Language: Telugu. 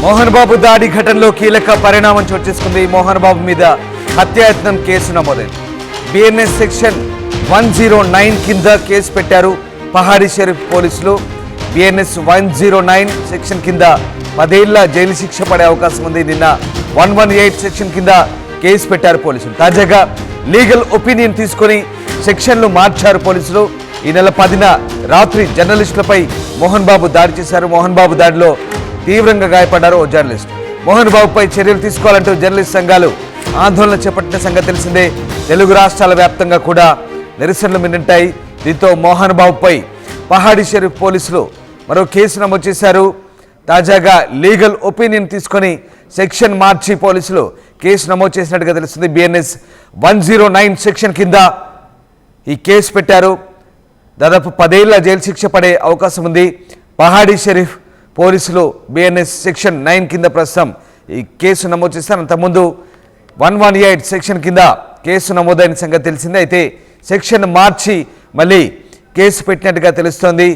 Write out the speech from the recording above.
మోహన్ బాబు దాడి ఘటనలో కీలక పరిణామం చోటు చేసుకుంది. మోహన్ బాబు మీద హత్యాయత్నం కేసు నమోదైంది. బిఎన్ఎస్ సెక్షన్ 109 కింద కేసు పెట్టారు పహాడీ షరీఫ్ పోలీసులు. బిఎన్ఎస్ 109 సెక్షన్ కింద 10 ఏళ్ల జైలు శిక్ష పడే అవకాశం ఉంది. నిన్న 118 సెక్షన్ కింద కేసు పెట్టారు పోలీసులు. తాజాగా లీగల్ ఒపీనియన్ తీసుకొని సెక్షన్లు మార్చారు పోలీసులు. ఈ నెల 10న రాత్రి జర్నలిస్టులపై మోహన్ బాబు దాడి చేశారు. మోహన్ బాబు దాడిలో తీవ్రంగా గాయపడ్డారు ఓ జర్నలిస్ట్. మోహన్ బాబుపై చర్యలు తీసుకోవాలంటూ జర్నలిస్ట్ సంఘాలు ఆందోళన చేపట్టిన సంగతి తెలిసిందే. తెలుగు రాష్ట్రాల వ్యాప్తంగా కూడా నిరసనలు మిన్నంటాయి. దీంతో మోహన్ బాబుపై పహాడీ షరీఫ్ పోలీసులు మరో కేసు నమోదు చేశారు. తాజాగా లీగల్ ఒపీనియన్ తీసుకొని సెక్షన్ మార్చి పోలీసులు కేసు నమోదు చేసినట్టుగా తెలుస్తుంది. బిఎన్ఎస్ 109 సెక్షన్ కింద ఈ కేసు పెట్టారు. దాదాపు 10 ఏళ్ల జైలు శిక్ష పడే అవకాశం ఉంది. పహాడీ షరీఫ్ పోలీసులు బిఎన్ఎస్ సెక్షన్ 9 కింద ప్రస్తుతం ఈ కేసు నమోదు చేస్తారు. అంతకుముందు 118 సెక్షన్ కింద కేసు నమోదైన సంగతి తెలిసిందే. అయితే సెక్షన్ మార్చి మళ్ళీ కేసు పెట్టినట్టుగా తెలుస్తోంది.